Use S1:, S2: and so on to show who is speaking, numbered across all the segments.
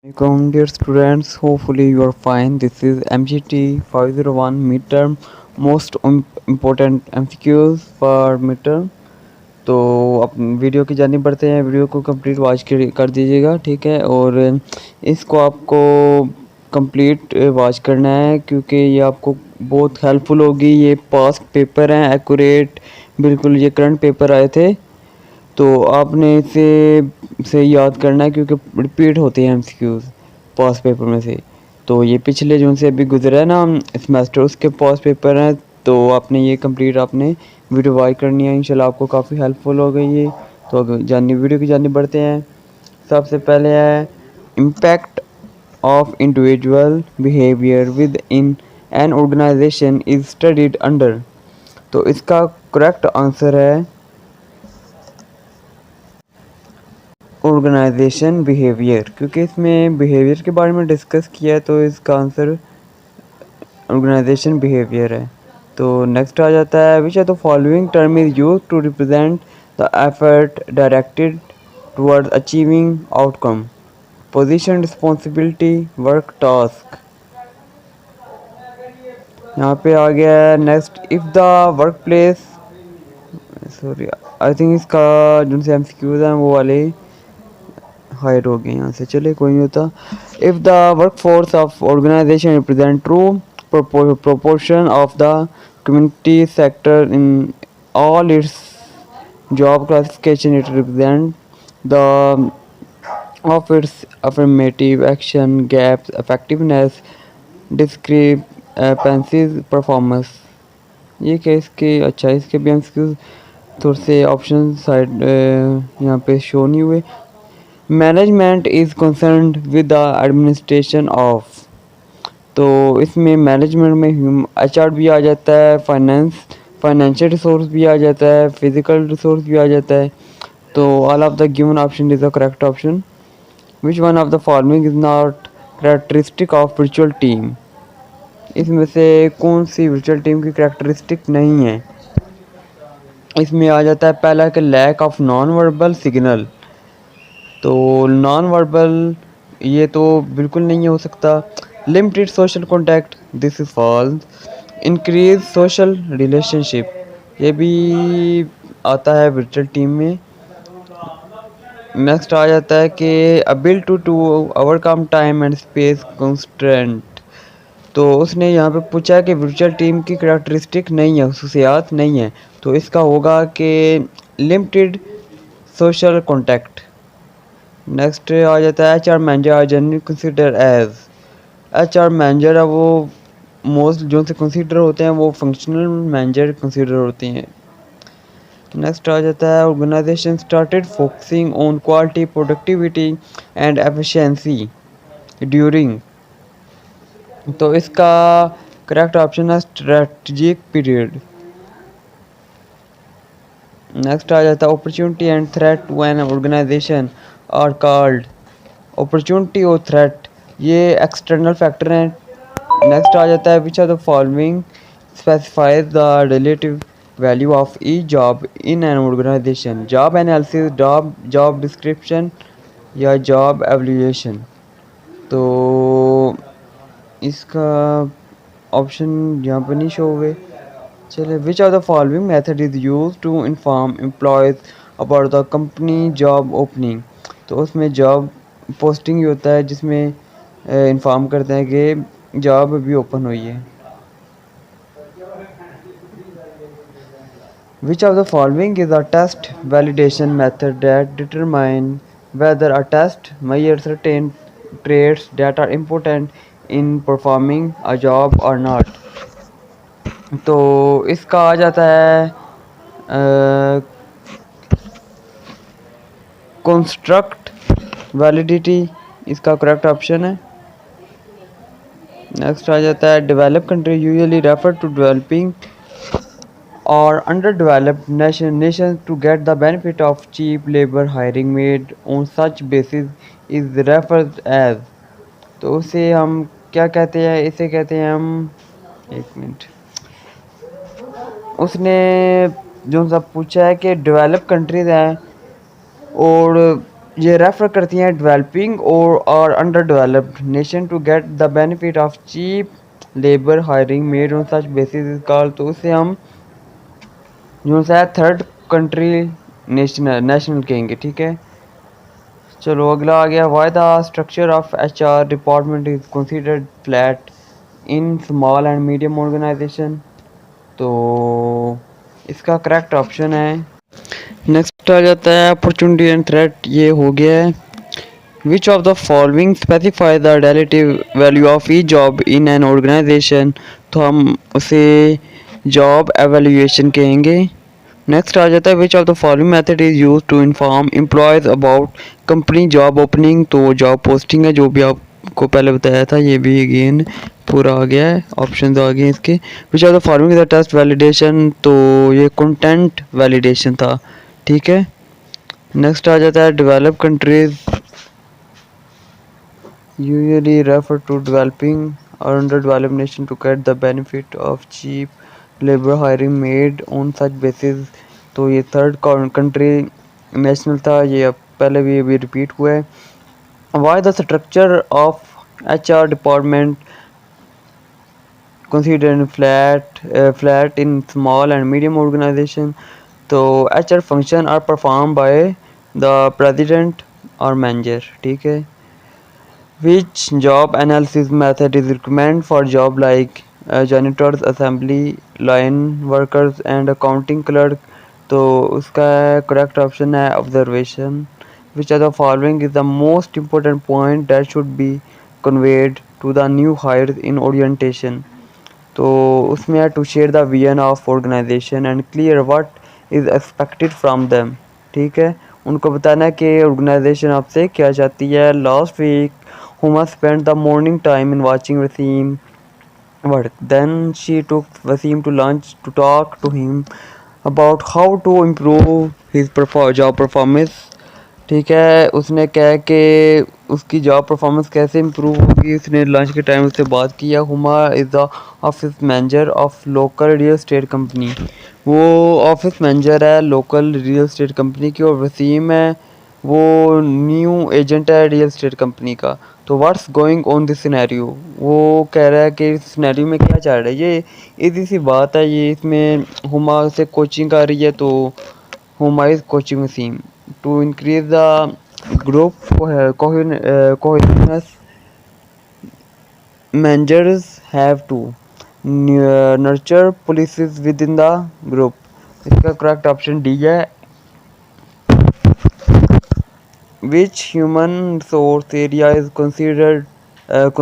S1: Welcome dear students, hopefully you are fine. This is MGT 501 midterm most important MCQs for midterm. तो अब video की जानी बढ़ते हैं। वीडियो को कंप्लीट वॉच कर दीजिएगा, ठीक है। और इसको आपको कंप्लीट वॉच करना है क्योंकि ये आपको बहुत हेल्पफुल होगी। ये पास्ट पेपर हैं, एक्यूरेट बिल्कुल ये करंट पेपर आए थे। तो आपने इसे याद करना है क्योंकि रिपीट होते हैं एमसीक्यूज पास पेपर में से। तो ये पिछले जो से अभी गुजरा है ना सेमेस्टर, उसके पास पेपर हैं। तो आपने ये कंप्लीट आपने वीडियो वॉच करनी है। इंशाल्लाह आपको काफ़ी हेल्पफुल हो गई ये। तो अगर वीडियो की जानी बढ़ते हैं। सबसे पहले है impact of individual behaviour within an organisation is studied under. तो इसका करेक्ट आंसर है ऑर्गेनाइजेशन बिहेवियर, क्योंकि इसमें बिहेवियर के बारे में डिस्कस किया है। तो इसका आंसर ऑर्गेनाइजेशन बिहेवियर है। तो नेक्स्ट आ जाता है which are the following term is use to represent the effort directed towards achieving outcome. Position, responsibility, work, task. यहाँ पे आ गया है next if the work place, sorry I think इसका जो से एमसीक्यूज हैं वो वाले हाइड हो गए यहाँ से। चले कोई नहीं होता। If the workforce of organisation represent true proportion of the community sector in all its job classification, it represents the of its affirmative action gaps, effectiveness, discrepancies, performance। ये क्या इसके अच्छा इसके भी एमसीक्यूज थोड़े से ऑप्शन साइड यहाँ पे शो नहीं हुए। Management is concerned with the administration of. तो इसमें मैनेजमेंट में एचआर भी आ जाता है, फाइनेंशियल रिसोर्स भी आ जाता है, फिजिकल रिसोर्स भी आ जाता है। तो all of the given option is the correct option. Which one of the following is not characteristic of virtual team. इसमें से कौन सी वर्चुअल टीम की कैरेक्टरिस्टिक नहीं है। इसमें आ जाता है पहला कि lack of non verbal signal. तो नॉन वर्बल ये तो बिल्कुल नहीं हो सकता। Limited social contact, this is false. Increase social relationship, ये भी आता है वर्चुअल टीम में। नेक्स्ट आ जाता है कि able to overcome time and space constraint. तो उसने यहाँ पे पूछा है कि वर्चुअल टीम की करैक्टरिस्टिक नहीं है, खसूसियात नहीं है। तो इसका होगा कि लिमिटेड सोशल कॉन्टैक्ट। नेक्स्ट आ जाता है H R manager are generally consider as. H R manager है वो मोस्ट जो से कंसिडर होते हैं वो फंक्शनल मैनेजर कंसिडर होते हैं। नेक्स्ट आ जाता है organization started focusing on quality, productivity and efficiency during. तो इसका करेक्ट ऑप्शन है स्ट्रेटजिक पीरियड। नेक्स्ट आ जाता है opportunity and threat to an organization are called. Opportunity और थ्रेट ये एक्सटर्नल फैक्टर हैं। नेक्स्ट आ जाता है which are the following specifies the relative value of a job in an organization. Job analysis, job description या job evaluation. तो इसका option यहाँ पर नहीं शो हुए। चलिए which are the following method is use to inform employees about the company job opening. तो उसमें जॉब पोस्टिंग ही होता है जिसमें इन्फॉर्म करते हैं कि जॉब अभी ओपन हुई है। Which of the following is a test validation method that determine whether a test measures certain traits that are important in performing a job or not। तो इसका आ जाता है कंस्ट्रक्ट वैलिडिटी, इसका करेक्ट ऑप्शन है। Next आ जाता है develop country usually refer to developing और under developed nation to get the benefit of cheap labour hiring made on such basis is referred as. तो उसे हम क्या कहते हैं, इसे कहते हैं हम, एक मिनट, उसने जो सब पूछा है कि डेवलप कंट्रीज हैं और ये रेफर करती हैं डेवलपिंग और under developed nation to get the benefit of cheap labour hiring made on such basis call. तो उसे हम जो सा थर्ड कंट्री नेशनल कहेंगे, ठीक है। चलो अगला आ गया, why the structure of HR department is considered flat in small and medium organization. तो इसका करेक्ट ऑप्शन है, नेक्स्ट आ जाता है अपॉर्चुनिटी एंड थ्रेट। ये हो गया है, which of the following specify the relative value of a job in an organization. तो हम उसे जॉब एवेल्यूएशन कहेंगे। नेक्स्ट आ जाता है, which of the following method is use to inform employees about company job opening. तो job posting है, जो भी आपको पहले बताया था, ये भी अगेन पूरा आ गया है, ऑप्शन आ गए इसके। Which of the following is the test validation. तो ये कंटेंट वैलिडेशन था, ठीक है। नेक्स्ट आ जाता है, develop countries usually refer to developing or underdeveloped nation to get the benefit of cheap labor hiring made on such basis। तो ये थर्ड कंट्री नेशनल था, ये अब पहले भी अभी रिपीट हुआ है। Y the structure of HR department considered flat in small and medium organization। तो HR function are performed by the president or manager, ठीक है। Which job analysis method is recommended for job like janitors, assembly line workers and accounting clerk। तो उसका correct option है observation। Which of the following is the most important point that should be conveyed to the new hires in orientation। तो उसमें है to share the vision of organization and clear what is expected from them, ठीक है। उनको बताना है कि organisation आपसे क्या चाहती है। Last week Huma spend the morning time in watching Waseem work, then she took Waseem to lunch to talk to him about how to improve his job performance, ठीक है। उसने कहा कि उसकी जॉब परफॉर्मेंस कैसे इम्प्रूव होगी, उसने लंच के टाइम उससे बात किया। Huma is the office manager of local real estate company. वो ऑफिस मैनेजर है लोकल रियल एस्टेट कंपनी की, और वसीम है वो न्यू एजेंट है रियल एस्टेट कंपनी का। तो what's going on this scenario, वो कह रहा है कि इस सिनेरियो में क्या चल रहा है। ये इजी सी बात है, ये इसमें हुमा से कोचिंग कर रही है, तो Huma is coaching Waseem to increase the group cohesiveness. Managers have to nurture policies within the group। इसका correct option D है। Which human resource area is considered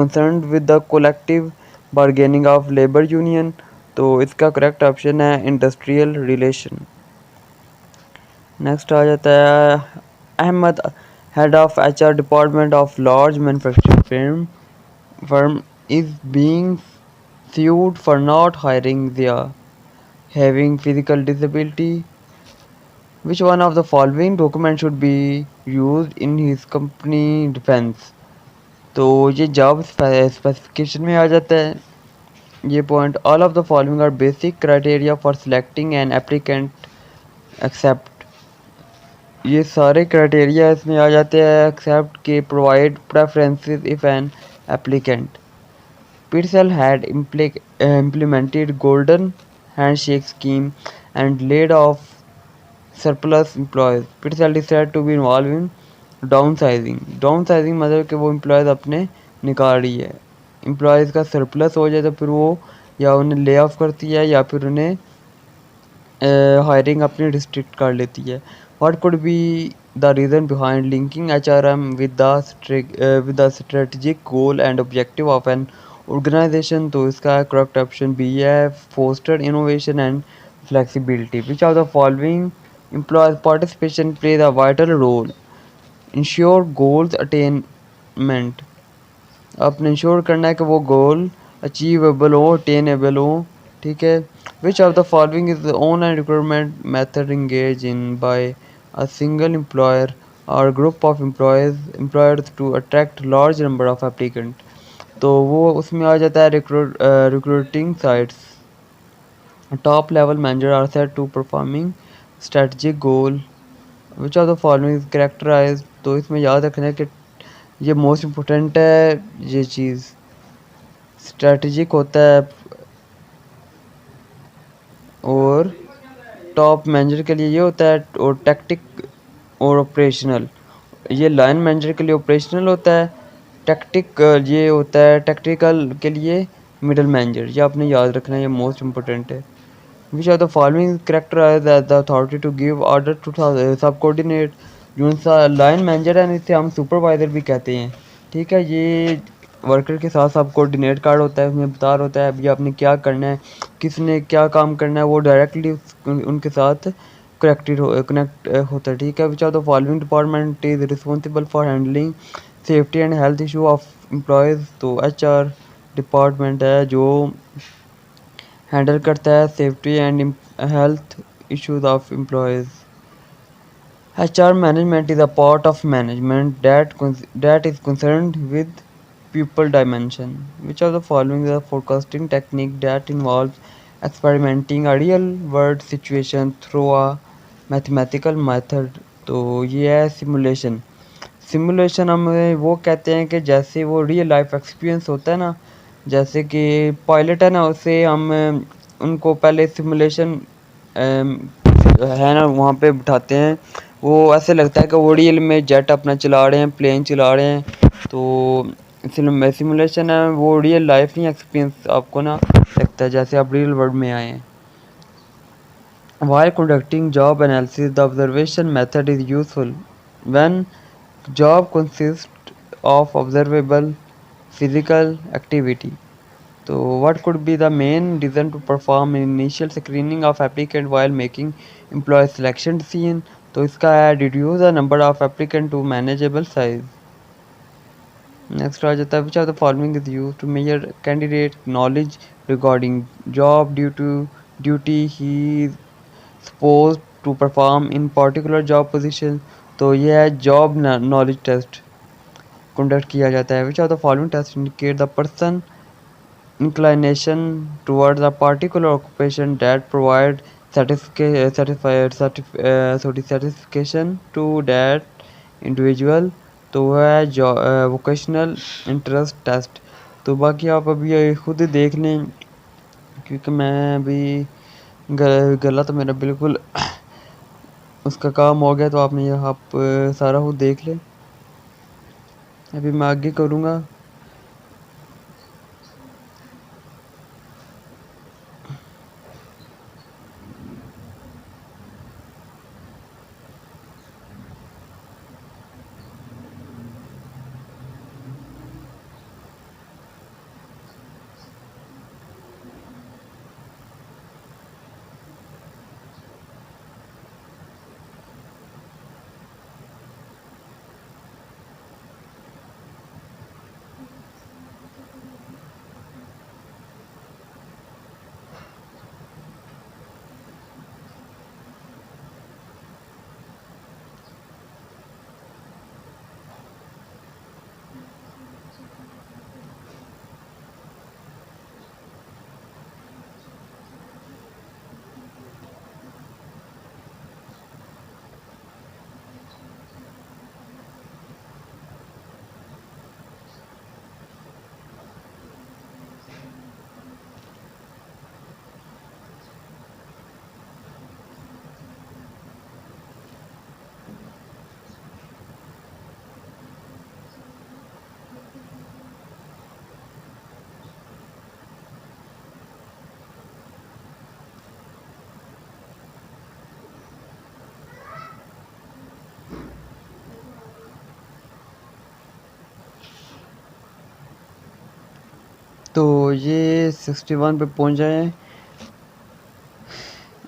S1: concerned with the collective bargaining of labor union। तो इसका correct option है industrial relation। नेक्स्ट आ जाता है, Ahmad head of HR department of large manufacturing firm is being sued for not hiring their having physical disability। Which one of the following documents should be used in his company defense। तो ये job specification में आ जाता है ये point. All of the following are basic criteria for selecting an applicant except. ये सारे criteria इसमें आ जाते हैं एक्सेप्ट के provide preferences if an applicant. Purcell had implemented golden handshake scheme and laid off surplus employees। Purcell is said to be involved in downsizing। Downsizing मतलब कि वो employees अपने निकाल रही है। employees का surplus हो जाए तो फिर वो या उन्हें lay off करती है या फिर उन्हें hiring अपनी restrict कर लेती है। What could be the reason behind linking HRM with the strategic goal and objective of an organization। तो इसका correct option B है, foster innovation and flexibility। Which of the following employees participation plays a vital role ensure goals attainment। आपने ensure करना है कि वो गोल achievable हो, attainable हो, ठीक है। Which of the following is the online recruitment method engage in by a single employer और group of employers to attract large number of applicant. तो वो उसमें आ जाता है recruiting sites. Top level manager are set to performing strategic goal। Which of the following is characterized तो इसमें याद रखना है कि ये मोस्ट इम्पोर्टेंट है ये चीज़। स्ट्रेटजिक होता है और टॉप मैनेजर के लिए ये होता है, और टैक्टिक और ऑपरेशनल। ये लाइन मैनेजर के लिए ऑपरेशनल होता है, टैक्टिक ये होता है टैक्टिकल के लिए मिडल मैनेजर। ये आपने याद रखना है, ये मोस्ट इम्पोर्टेंट है। Which are the following character the authority to give order to subordinate. जो सा लाइन मैनेजर है इसे हम सुपरवाइजर भी कहते हैं, ठीक है। ये वर्कर के साथ सब कोऑर्डिनेट कार्ड होता है, उसमें बता होता है अभी आपने क्या करना है, किसने क्या काम करना है, वो डायरेक्टली उनके साथ कनेक्ट होता है, ठीक है। Which are the following department is responsible for handling safety and health issue of employees. तो HR डिपार्टमेंट है जो हैंडल करता है safety and health issues of employees. HR management is a part of management that is concerned with people dimension. Which of the following is a forecasting technique that involves experimenting a real world situation through a mathematical method? तो ये है simulation. Simulation हम वो कहते हैं कि जैसे वो रियल लाइफ एक्सपीरियंस होता है ना, जैसे कि पायलट है ना, उससे हम उनको पहले सिमुलेशन है ना वहाँ पे बिठाते हैं, वो ऐसे लगता है कि वो रियल में जेट अपना चला रहे हैं, प्लेन चला रहे हैं। तो सिमुलेशन है, वो रियल लाइफ नहीं एक्सपीरियंस आपको ना लगता है जैसे आप रियल वर्ल्ड में आए हैं। While conducting job analysis, the observation method is useful when job consists of observable physical activity. So, what could be the main reason to perform initial screening of applicant while making employee selection decision? तो इसका है reduce the number of applicant to manageable size. Next आ जाता है which of the following is used to measure candidate knowledge regarding job due to duty he is supposed to perform in particular job position। तो ये है job knowledge test conduct किया जाता है। which of the following test indicate the person inclination towards a particular occupation that provide satisfaction to that individual। तो वह है vocational interest test. तो बाकी आप अभी ये खुद देख लें, क्योंकि मैं अभी गला तो मेरा बिल्कुल उसका काम हो गया, तो आपने ये आप सारा खुद देख लें। अभी मैं आगे करूँगा। तो ये 61 पे पहुंच जाए हैं।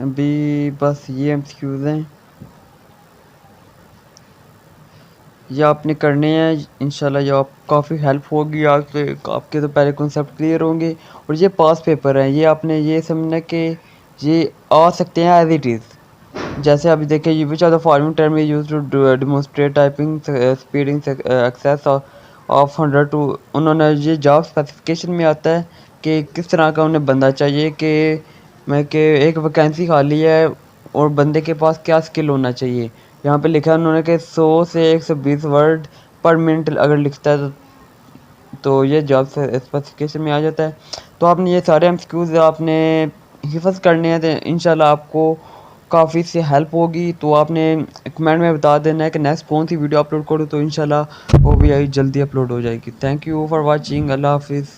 S1: अभी बस ये एमसीक्यूज़ हैं, ये आपने करने हैं। इंशाल्लाह ये आप काफ़ी हेल्प होगी आपके तो पहले कॉन्सेप्ट क्लियर होंगे। और ये पास पेपर हैं, ये आपने ये समझना कि ये आ सकते हैं एज इट इज़। जैसे अभी देखें, ये which are the following term use to demonstrate typing speeding excess of 100 two. उन्होंने ये जॉब स्पेसिफिकेशन में आता है कि किस तरह का उन्हें बंदा चाहिए, कि मैं कि एक वैकेंसी खाली है और बंदे के पास क्या स्किल होना चाहिए। यहाँ पे लिखा है उन्होंने कि 100 से 120 वर्ड पर मिनट अगर लिखता है तो ये जॉब से स्पेसिफिकेशन में आ जाता है। तो आपने ये सारे एमसीक्यूज़ आपने हिफ़्ज़ करने हैं, तो इंशाल्लाह आपको काफ़ी से हेल्प होगी। तो आपने कमेंट में बता देना है कि नेक्स्ट कौन सी वीडियो अपलोड करूँ, तो इंशाल्लाह वो भी जल्दी अपलोड हो जाएगी। Thank you for watching. Allah हाफिज़।